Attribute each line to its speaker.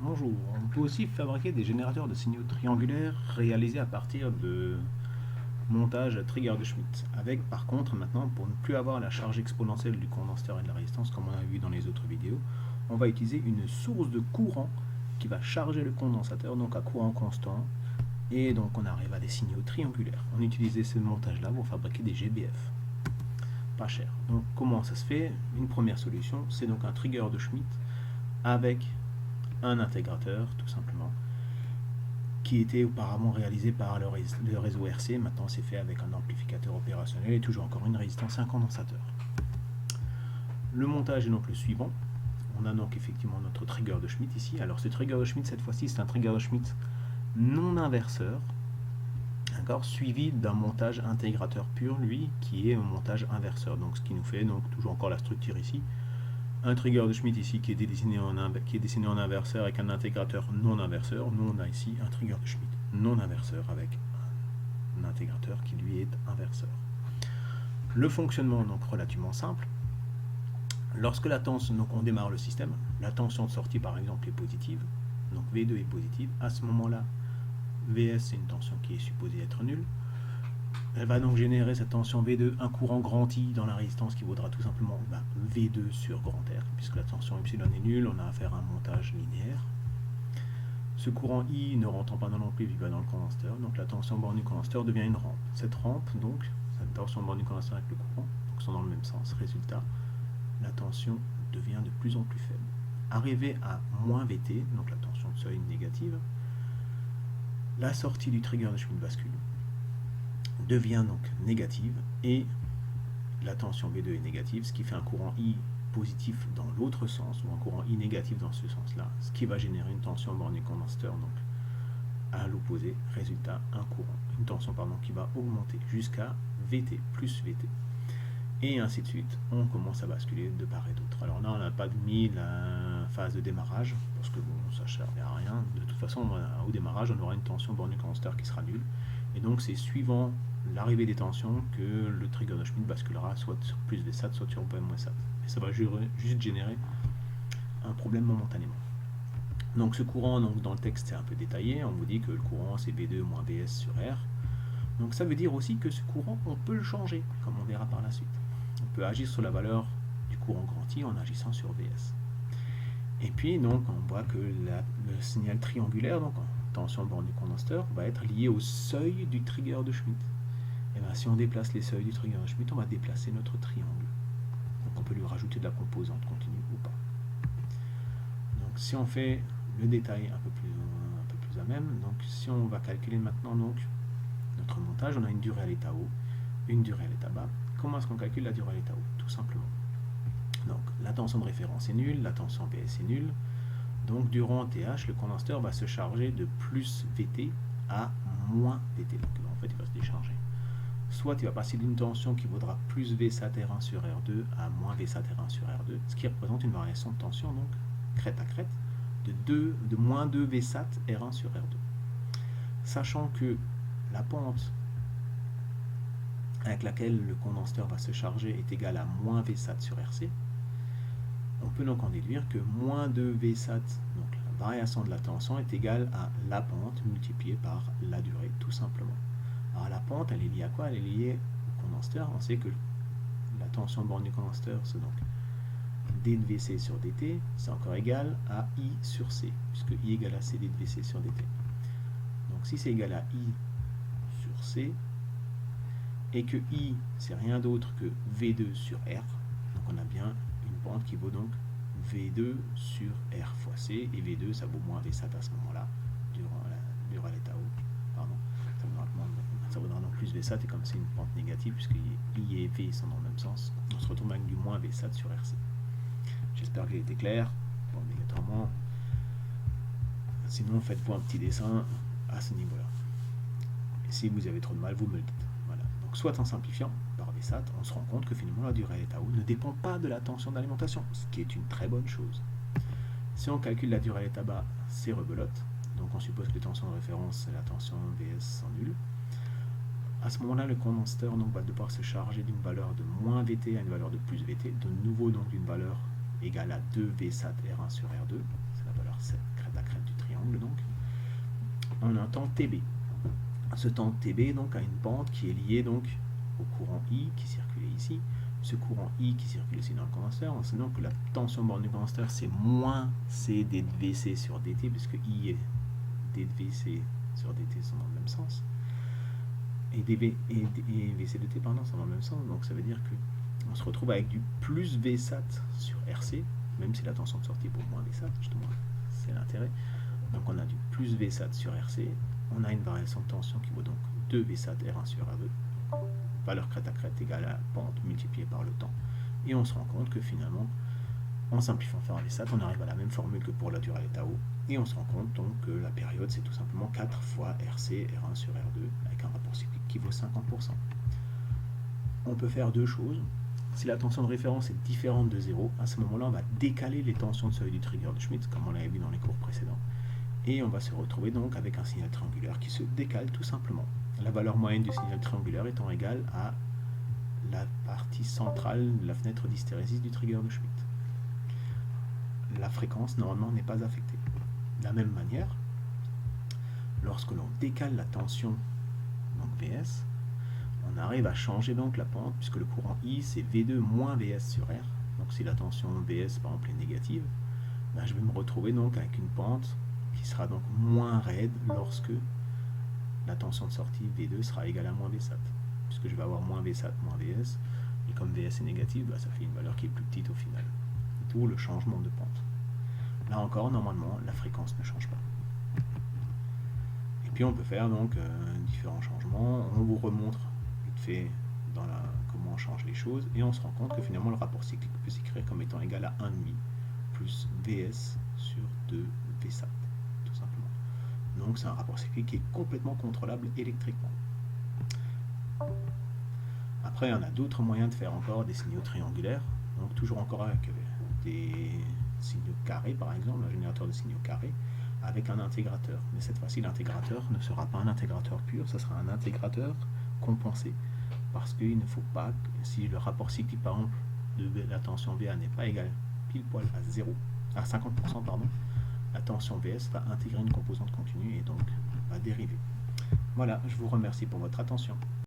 Speaker 1: Bonjour, on peut aussi fabriquer des générateurs de signaux triangulaires réalisés à partir de montage trigger de Schmitt. Avec par contre maintenant, pour ne plus avoir la charge exponentielle du condenseur et de la résistance comme on a vu dans les autres vidéos, on va utiliser une source de courant qui va charger le condensateur donc à courant constant et donc on arrive à des signaux triangulaires. On utilisait ce montage là pour fabriquer des GBF. Pas cher. Donc comment ça se fait? Une première solution, c'est donc un trigger de Schmitt avec un intégrateur tout simplement qui était auparavant réalisé par le réseau RC. Maintenant c'est fait avec un amplificateur opérationnel et toujours encore une résistance et un condensateur. Le montage est donc le suivant. On a donc effectivement notre trigger de Schmitt ici. Alors ce trigger de Schmitt cette fois-ci c'est un trigger de Schmitt non inverseur, suivi d'un montage intégrateur pur, lui, qui est un montage inverseur. Donc ce qui nous fait donc toujours encore la structure ici. Un trigger de Schmitt ici qui est dessiné en inverseur avec un intégrateur non inverseur. Nous on a ici un trigger de Schmitt non inverseur avec un intégrateur qui lui est inverseur. Le fonctionnement donc relativement simple. Lorsque la tension, donc on démarre le système, la tension de sortie par exemple est positive, donc V2 est positive, à ce moment-là VS c'est une tension qui est supposée être nulle. Elle va donc générer cette tension V2 un courant grand I dans la résistance qui vaudra tout simplement V2 sur grand R, puisque la tension epsilon est nulle, on a affaire à un montage linéaire. Ce courant I ne rentrant pas dans l'ampli, il va dans le condensateur, donc la tension borne du condensateur devient une rampe. Cette rampe, donc, cette tension borne du condensateur avec le courant, donc sont dans le même sens. Résultat, la tension devient de plus en plus faible. Arrivé à moins VT, donc la tension de seuil négative, la sortie du trigger de Schmitt bascule devient donc négative et la tension V2 est négative, ce qui fait un courant I positif dans l'autre sens ou un courant I négatif dans ce sens-là, ce qui va générer une tension borne du condensateur donc à l'opposé. Résultat, une tension qui va augmenter jusqu'à VT plus VT. Et ainsi de suite, on commence à basculer de part et d'autre. Alors là, on n'a pas mis la phase de démarrage, parce que bon, ça ne servait à rien. De toute façon, au démarrage, on aura une tension borne du condensateur qui sera nulle. Et donc, c'est suivant l'arrivée des tensions que le trigger de Schmitt basculera soit sur plus VSAT, soit sur moins SAT. Et ça va juste générer un problème momentanément. Donc ce courant, donc, dans le texte, c'est un peu détaillé. On vous dit que le courant, c'est V2 moins VS sur R. Donc ça veut dire aussi que ce courant, on peut le changer, comme on verra par la suite. On peut agir sur la valeur du courant grand I en agissant sur VS. Et puis donc on voit que le signal triangulaire, donc en tension borne du condensateur, va être lié au seuil du trigger de Schmitt. Et bien si on déplace les seuils du trigger de Schmitt, on va déplacer notre triangle. Donc on peut lui rajouter de la composante continue ou pas. Donc si on fait le détail un peu plus à même, donc si on va calculer maintenant donc notre montage, on a une durée à l'état haut, une durée à l'état bas. Comment est-ce qu'on calcule la durée à l'état haut? Tout simplement. Donc la tension de référence est nulle, la tension VS est nulle. Donc durant TH, le condensateur va se charger de plus VT à moins VT. Donc en fait, il va se décharger. Soit il va passer d'une tension qui vaudra plus VSAT R1 sur R2 à moins VSAT R1 sur R2, ce qui représente une variation de tension, donc crête à crête, de moins 2 VSAT R1 sur R2. Sachant que la pente avec laquelle le condensateur va se charger est égale à moins VSAT sur RC, on peut donc en déduire que moins 2 VSAT, donc la variation de la tension, est égale à la pente multipliée par la durée, tout simplement. Alors la pente, elle est liée à quoi? Elle est liée au condensateur. On sait que la tension borne du condensateur, c'est donc d de Vc sur dt, c'est encore égal à I sur C, puisque I égale à CD de Vc sur dt. Donc si c'est égal à I sur C, et que I, c'est rien d'autre que V2 sur R, donc on a bien une pente qui vaut donc V2 sur R fois C, et V2, ça vaut moins Vsat à ce moment-là, durant l'état haut. Pardon, ça vaudra donc plus Vsat, et comme c'est une pente négative, puisque I et V sont dans le même sens, on se retrouve avec du moins Vsat sur RC. J'espère qu'il était clair, pas obligatoirement. Sinon, faites-vous un petit dessin à ce niveau-là. Et si vous avez trop de mal, vous me le dites. Voilà. Donc, soit en simplifiant par VSAT, on se rend compte que finalement la durée à l'état haut ne dépend pas de la tension d'alimentation, ce qui est une très bonne chose. Si on calcule la durée à l'état bas, c'est rebelote. Donc on suppose que les tensions de référence, c'est la tension VS sont nulles. À ce moment-là, le condensateur donc, va devoir se charger d'une valeur de moins VT à une valeur de plus VT, de nouveau donc d'une valeur égale à 2 VSAT R1 sur R2, c'est la valeur 7, crête à crête on a un temps TB. Ce temps TB donc a une pente qui est liée donc au courant I qui circulait ici. Ce courant I qui circule ici dans le condenseur, on sait donc que la tension borne du condenseur c'est moins C d de Vc sur dt, puisque I et d de Vc sur dt sont dans le même sens. Et dV et Vc dt pardon, sont dans le même sens, donc ça veut dire que on se retrouve avec du plus Vsat sur Rc, même si la tension de sortie pour moins Vsat, justement, c'est l'intérêt. Donc on a du plus Vsat sur Rc, on a une variation de tension qui vaut donc 2 Vsat R1 sur R2, valeur crête à crête égale à la pente multipliée par le temps. Et on se rend compte que finalement, en simplifiant faire un Vsat, on arrive à la même formule que pour la durée tau, et on se rend compte donc que la période c'est tout simplement 4 fois Rc R1 sur R2 avec un rapport cyclique qui vaut 50%. On peut faire deux choses. Si la tension de référence est différente de 0, à ce moment-là, on va décaler les tensions de seuil du trigger de Schmitt, comme on l'avait vu dans les cours précédents. Et on va se retrourouver donc avec un signal triangulaire qui se décale tout simplement. La valeur moyenne du signal triangulaire étant égale à la partie centrale de la fenêtre d'hystérésis du trigger de Schmitt. La fréquence, normalement, n'est pas affectée. De la même manière, lorsque l'on décale la tension, donc Vs, on arrive à changer donc la pente, puisque le courant I c'est V2 moins Vs sur R. Donc si la tension Vs par exemple est négative, ben, je vais me retrouver donc avec une pente qui sera donc moins raide lorsque la tension de sortie V2 sera égale à moins Vsat, puisque je vais avoir moins Vsat moins Vs, et comme Vs est négative, ben, ça fait une valeur qui est plus petite au final. D'où le changement de pente. Là encore, normalement, la fréquence ne change pas. Et puis on peut faire donc différents changements. On vous remontre vite fait dans comment on change les choses, et on se rend compte que finalement le rapport cyclique peut s'écrire comme étant égal à 1,5 plus Vs sur 2 Vsat, tout simplement. Donc c'est un rapport cyclique qui est complètement contrôlable électriquement. Après, on a d'autres moyens de faire encore des signaux triangulaires, donc toujours encore avec des signaux carrés, par exemple, un générateur de signaux carrés, avec un intégrateur. Mais cette fois-ci, l'intégrateur ne sera pas un intégrateur pur, ce sera un intégrateur compensé. Parce qu'il ne faut pas, si le rapport cyclique, par exemple, de la tension VA n'est pas égal pile poil à 50%, pardon, la tension Vs va intégrer une composante continue et donc va dériver. Voilà, je vous remercie pour votre attention.